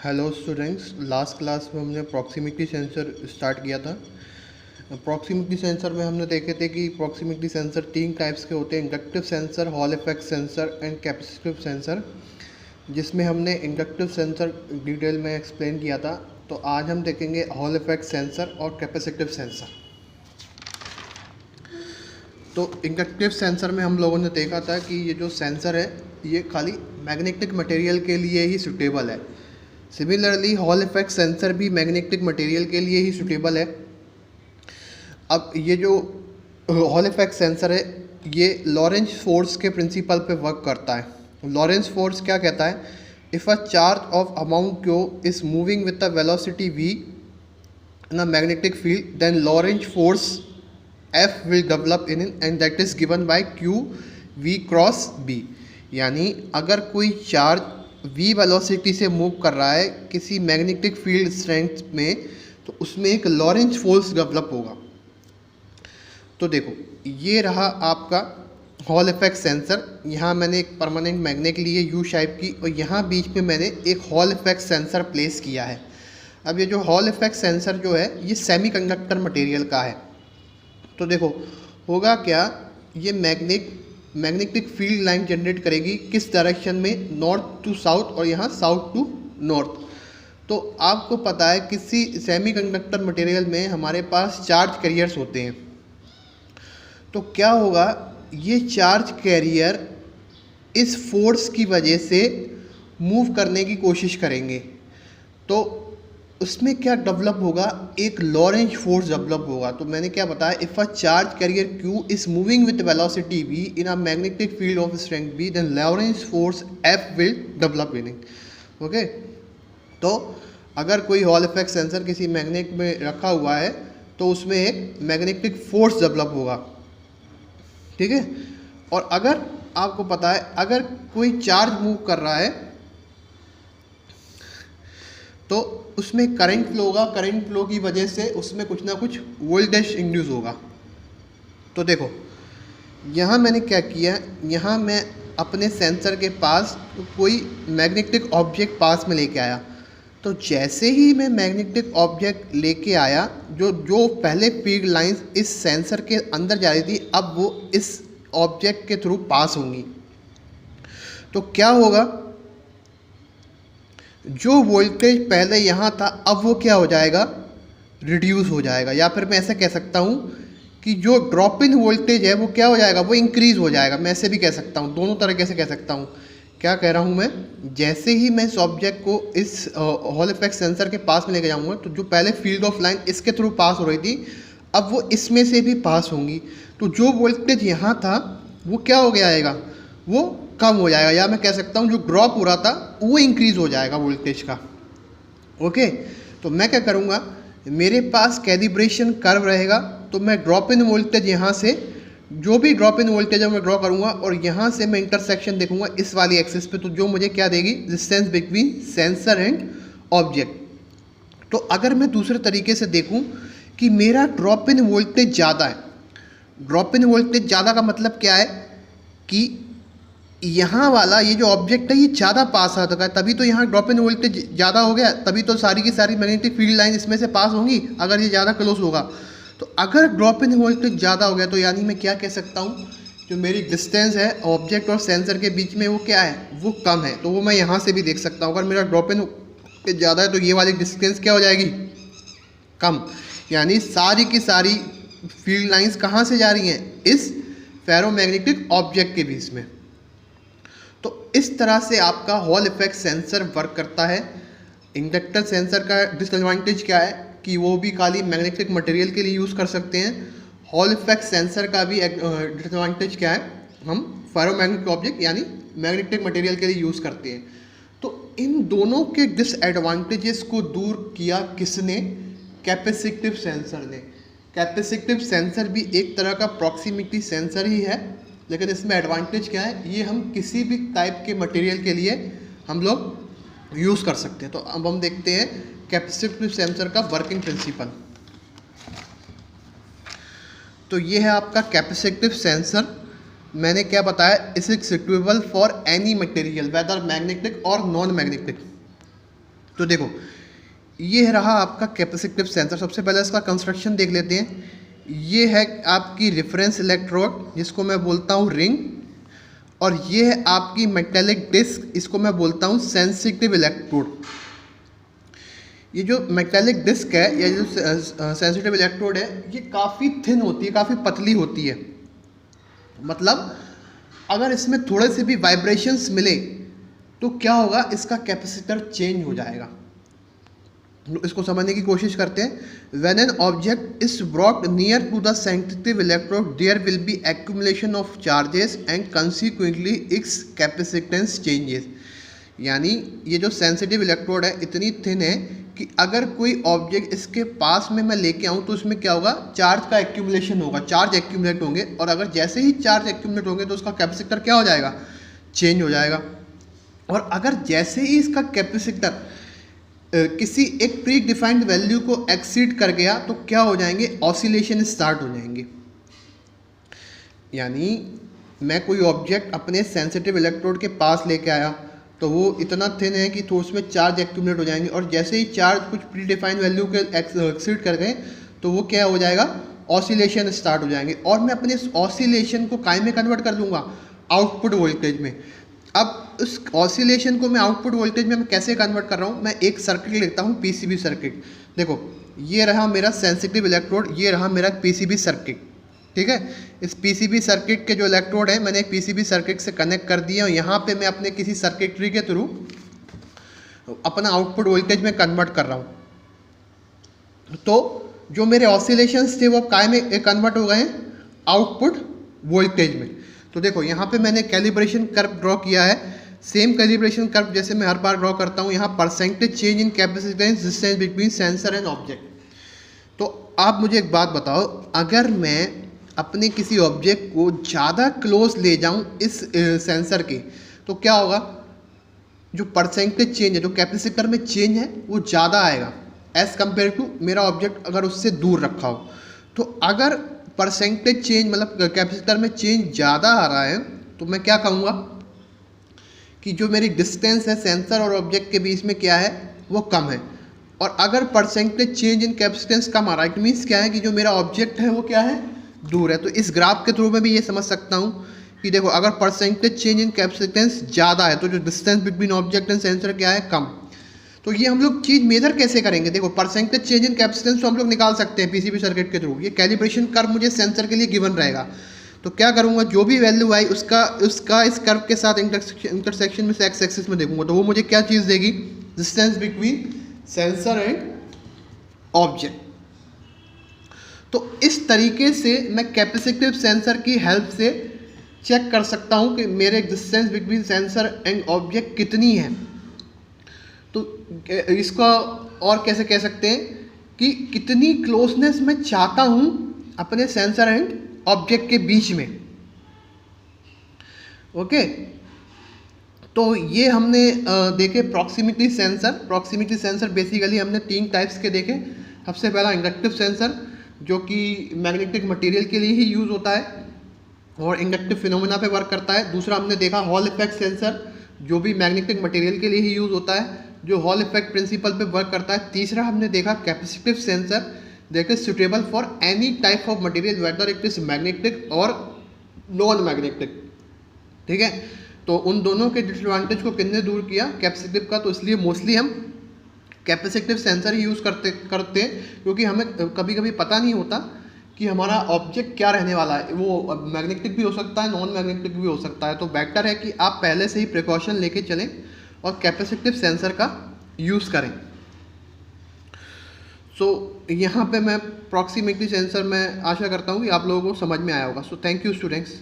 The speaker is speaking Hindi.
हेलो स्टूडेंट्स, लास्ट क्लास में हमने प्रॉक्सिमिटी सेंसर स्टार्ट किया था। प्रॉक्सिमिटी सेंसर में हमने देखे थे कि प्रॉक्सिमिटी सेंसर तीन टाइप्स के होते हैं: inductive sensor, hall effect sensor and capacitive sensor, जिसमें हमने इंडक्टिव सेंसर डिटेल में एक्सप्लेन किया था। तो आज हम देखेंगे हॉल इफेक्ट सेंसर और कैपेसिटिव सेंसर। तो इंडक्टिव सेंसर में हम लोगों ने देखा था कि ये जो सेंसर है ये खाली मैग्नेटिक मटेरियल के लिए ही सूटेबल है। सिमिलरली हॉल इफेक्ट सेंसर भी मैग्नेटिक मटेरियल के लिए ही सूटेबल है। अब ये जो हॉल इफेक्ट सेंसर है ये लॉरेंज फोर्स के प्रिंसिपल पे वर्क करता है। लॉरेंज फोर्स क्या कहता है? If a charge of amount Q is moving with the velocity v in a magnetic field, then Lorentz force F will develop in it and that is given by Q V cross B। यानी अगर कोई चार्ज v वेलोसिटी से मूव कर रहा है किसी मैग्नेटिक फील्ड स्ट्रेंथ में, तो उसमें एक लॉरेंज फोर्स डेवलप होगा। तो देखो, ये रहा आपका हॉल इफेक्ट सेंसर। यहाँ मैंने एक परमानेंट मैग्नेट ली है यू शेप की, और यहाँ बीच में मैंने एक हॉल इफेक्ट सेंसर प्लेस किया है। अब ये जो हॉल इफेक्ट सेंसर जो है ये सेमीकंडक्टर मटेरियल का है। तो देखो होगा क्या, ये मैग्नेटिक फील्ड लाइन जनरेट करेगी किस डायरेक्शन में? नॉर्थ टू साउथ और यहाँ साउथ टू नॉर्थ। तो आपको पता है किसी सेमीकंडक्टर मटेरियल में हमारे पास चार्ज कैरियर्स होते हैं। तो क्या होगा, ये चार्ज कैरियर इस फोर्स की वजह से मूव करने की कोशिश करेंगे, तो उसमें क्या डेवलप होगा? एक लॉरेंज फोर्स डेवलप होगा। तो मैंने क्या बताया, if a charge carrier Q is moving with velocity v in a magnetic field of strength B, then Lorentz force F will develop in it. Okay, तो अगर कोई हॉल इफेक्ट सेंसर किसी मैग्नेट में रखा हुआ है तो उसमें एक मैग्नेटिक फोर्स डेवलप होगा, ठीक है। और अगर आपको पता है अगर कोई चार्ज मूव कर रहा है तो उसमें करंट फ्लो होगा, करंट फ्लो की वजह से उसमें कुछ ना कुछ वोल्टेज इंड्यूस होगा। तो देखो यहाँ मैंने क्या किया, यहाँ मैं अपने सेंसर के पास कोई मैग्नेटिक ऑब्जेक्ट पास में लेके आया। तो जैसे ही मैं मैग्नेटिक ऑब्जेक्ट लेके आया, जो पहले फील्ड लाइंस इस सेंसर के अंदर जा रही थी, अब वो इस ऑब्जेक्ट के थ्रू पास होंगी। तो क्या होगा, जो वोल्टेज पहले यहाँ था अब वो क्या हो जाएगा? रिड्यूस हो जाएगा। या फिर मैं ऐसे कह सकता हूँ कि जो ड्रॉप इन वोल्टेज है वो क्या हो जाएगा? वो इंक्रीज़ हो जाएगा। मैं ऐसे भी कह सकता हूँ, दोनों तरीके से कह सकता हूँ। क्या कह रहा हूँ मैं? जैसे ही मैं इस ऑब्जेक्ट को इस हॉल इफेक्ट सेंसर के पास में लेके जाऊँगा, तो जो पहले फील्ड ऑफ लाइन इसके थ्रू पास हो रही थी अब वो इसमें से भी पास होंगी। तो जो वोल्टेज यहाँ था वो क्या हो गया आएगा? वो कम हो जाएगा। या मैं कह सकता हूँ जो ड्रॉप हो रहा था वो इंक्रीज़ हो जाएगा वोल्टेज का। ओके, तो मैं क्या करूँगा, मेरे पास कैलिब्रेशन कर्व रहेगा, तो मैं ड्रॉप इन वोल्टेज यहाँ से जो भी ड्रॉप इन वोल्टेज है मैं ड्रॉ करूँगा, और यहाँ से मैं इंटरसेक्शन देखूँगा इस वाली एक्सिस पे, तो जो मुझे क्या देगी? Distance between sensor and object. तो अगर मैं दूसरे तरीके से देखूँ कि मेरा ड्रॉप इन वोल्टेज ज़्यादा है, ड्रॉप इन वोल्टेज ज़्यादा का मतलब क्या है कि यहाँ वाला ये जो ऑब्जेक्ट है ये ज़्यादा पास आ रहा है, तभी तो यहाँ ड्रॉप इन वोल्टेज ज़्यादा हो गया, तभी तो सारी की सारी मैग्नेटिक फील्ड लाइन इसमें से पास होंगी अगर ये ज़्यादा क्लोज होगा। तो अगर ड्रॉप इन वोल्टेज ज़्यादा हो गया तो यानी मैं क्या कह सकता हूँ, जो मेरी डिस्टेंस है ऑब्जेक्ट और सेंसर के बीच में वो क्या है? वो कम है। तो वो मैं यहाँ से भी देख सकता हूँ, अगर मेरा ड्रॉप इन वोल्टेज ज़्यादा है तो ये वाली डिस्टेंस क्या हो जाएगी? कम। यानी सारी की सारी फील्ड लाइन्स कहाँ से जा रही हैं? इस फेरोमैग्नेटिक ऑब्जेक्ट के बीच में। तो इस तरह से आपका हॉल इफेक्ट सेंसर वर्क करता है। इंडक्टर सेंसर का डिसएडवांटेज क्या है कि वो भी खाली मैग्नेटिक मटेरियल के लिए यूज़ कर सकते हैं। हॉल इफेक्ट सेंसर का भी डिसएडवांटेज क्या है, हम फेरोमैग्नेटिक ऑब्जेक्ट यानी मैग्नेटिक मटेरियल के लिए यूज़ करते हैं। तो इन दोनों के डिसएडवांटेजेस को दूर किया किसने? कैपेसिटिव सेंसर ने। कैपेसिटिव सेंसर भी एक तरह का प्रॉक्सिमिटी सेंसर ही है, लेकिन इसमें एडवांटेज क्या है, ये हम किसी भी टाइप के मटेरियल के लिए हम लोग यूज़ कर सकते हैं। तो अब हम देखते हैं कैपेसिटिव सेंसर का वर्किंग प्रिंसिपल। तो ये है आपका कैपेसिटिव सेंसर। मैंने क्या बताया, is it suitable for any material whether magnetic और नॉन मैग्नेटिक। तो देखो, ये रहा आपका कैपेसिटिव सेंसर। सबसे पहले इसका कंस्ट्रक्शन देख लेते हैं। ये है आपकी रेफरेंस इलेक्ट्रोड, जिसको मैं बोलता हूँ रिंग, और ये है आपकी मेटेलिक डिस्क, इसको मैं बोलता हूँ सेंसिटिव इलेक्ट्रोड। ये जो मेटेलिक डिस्क है या जो सेंसिटिव इलेक्ट्रोड है, ये काफ़ी थिन होती है, काफ़ी पतली होती है। मतलब अगर इसमें थोड़े से भी वाइब्रेशंस मिले तो क्या होगा, इसका कैपेसिटर चेंज हो जाएगा। इसको समझने की कोशिश करते हैं। When an object is brought near to the sensitive electrode there will be accumulation of charges and consequently its capacitance changes. यानी ये जो सेंसिटिव इलेक्ट्रोड है इतनी थिन है कि अगर कोई ऑब्जेक्ट इसके पास में मैं लेके आऊँ तो उसमें क्या होगा, चार्ज का एक्यूमुलेशन होगा, चार्ज एक्यूमुलेट होंगे, और अगर जैसे ही चार्ज एक्यूमुलेट होंगे तो उसका कैपेसिटर क्या हो जाएगा, चेंज हो जाएगा। और अगर जैसे ही इसका कैपेसिटर किसी एक प्री डिफाइंड वैल्यू को एक्सीड कर गया तो क्या हो जाएंगे, ऑसिलेशन स्टार्ट हो जाएंगे। यानी मैं कोई ऑब्जेक्ट अपने सेंसिटिव इलेक्ट्रोड के पास लेके आया तो वो इतना थिन है कि तो उसमें चार्ज एक्यूमुलेट हो जाएंगे, और जैसे ही चार्ज कुछ प्री डिफाइंड वैल्यू के एक्सीड कर गए तो वो क्या हो जाएगा, ऑसिलेशन स्टार्ट हो जाएंगे। और मैं अपने इस ऑसिलेशन को काय में कन्वर्ट कर दूंगा, आउटपुट वोल्टेज में। अब उस ऑसिलेशन को मैं आउटपुट वोल्टेज में मैं कैसे कन्वर्ट कर रहा हूँ, मैं एक सर्किट लेता हूँ, पीसीबी सर्किट। देखो, ये रहा मेरा सेंसिटिव इलेक्ट्रोड, ये रहा मेरा पीसीबी सर्किट, ठीक है। इस पीसीबी सर्किट के जो इलेक्ट्रोड है मैंने एक पीसीबी सर्किट से कनेक्ट कर दिया, और यहाँ पे मैं अपने किसी सर्किटरी के थ्रू अपना आउटपुट वोल्टेज में कन्वर्ट कर रहा हूँ। तो जो मेरे ऑसिलेशंस थे वो काय में कन्वर्ट हो गए हैं, आउटपुट वोल्टेज में। तो देखो, यहाँ पे मैंने कैलिब्रेशन कर्व ड्रॉ किया है, सेम कैलिब्रेशन कर्व जैसे मैं हर बार ड्रॉ करता हूँ। यहाँ percentage change in capacitance distance between sensor and object. तो आप मुझे एक बात बताओ, अगर मैं अपने किसी ऑब्जेक्ट को ज़्यादा क्लोज ले जाऊँ इस सेंसर के, तो क्या होगा, जो परसेंटेज चेंज है, जो कैपेसिटर में चेंज है वो ज़्यादा आएगा एज़ कम्पेयर टू मेरा ऑब्जेक्ट अगर उससे दूर रखा हो। तो अगर परसेंटेज चेंज मतलब कैपेसिटर में चेंज ज़्यादा आ रहा है तो मैं क्या कहूँगा कि जो मेरी डिस्टेंस है सेंसर और ऑब्जेक्ट के बीच में क्या है, वो कम है। और अगर परसेंटेज चेंज इन कैपेसिटेंस कम आ रहा है, इट मीन्स क्या है कि जो मेरा ऑब्जेक्ट है वो क्या है, दूर है। तो इस ग्राफ के थ्रू मैं भी ये समझ सकता हूँ कि देखो, अगर परसेंटेज चेंज इन कैपेसिटेंस ज़्यादा है तो जो distance between object and sensor क्या है, कम। तो ये हम लोग चीज़ मेजर कैसे करेंगे, देखो परसेंटेज चेंज इन कैपेसिटेंस तो हम लोग निकाल सकते हैं पीसीबी सर्किट के थ्रू। ये कैलिब्रेशन कर्व मुझे सेंसर के लिए गिवन रहेगा, तो क्या करूँगा, जो भी वैल्यू आई उसका इस कर्व के साथ इंटरसेक्शन में से एक्स एक्सिस में देखूंगा, तो वो मुझे क्या चीज़ देगी, distance between sensor and object. तो इस तरीके से मैं कैपेसिटिव सेंसर की हेल्प से चेक कर सकता हूँ कि मेरे distance between sensor and object कितनी है। तो इसका और कैसे कह सकते हैं कि कितनी क्लोजनेस मैं चाहता हूँ अपने सेंसर एंड ऑब्जेक्ट के बीच में। ओके, तो ये हमने देखे proximity sensor. Proximity sensor basically हमने 3 टाइप्स के देखे। सबसे पहला इंडक्टिव सेंसर, जो कि मैग्नेटिक मटेरियल के लिए ही यूज़ होता है और इंडक्टिव फिनोमेना पे वर्क करता है। दूसरा हमने देखा हॉल इफेक्ट सेंसर, जो भी मैग्नेटिक मटेरियल के लिए ही यूज़ होता है, जो हॉल इफेक्ट प्रिंसिपल पे वर्क करता है। तीसरा हमने देखा capacitive sensor, that is suitable for any type of material whether it is magnetic और नॉन मैग्नेटिक, ठीक है। तो उन दोनों के डिसएडवांटेज को किसने दूर किया, कैपेसिटिव का। तो इसलिए मोस्टली हम कैपेसिटिव सेंसर ही यूज़ करते हैं, क्योंकि हमें कभी कभी पता नहीं होता कि हमारा ऑब्जेक्ट क्या रहने वाला है, वो मैग्नेटिक भी हो सकता है, नॉन मैग्नेटिक भी हो सकता है। तो बेटर है कि आप पहले से ही प्रिकॉशन लेके चलें और कैपेसिटिव सेंसर का यूज़ करें। सो यहाँ पे मैं प्रॉक्सिमिटी सेंसर में आशा करता हूँ कि आप लोगों को समझ में आया होगा। So thank you students.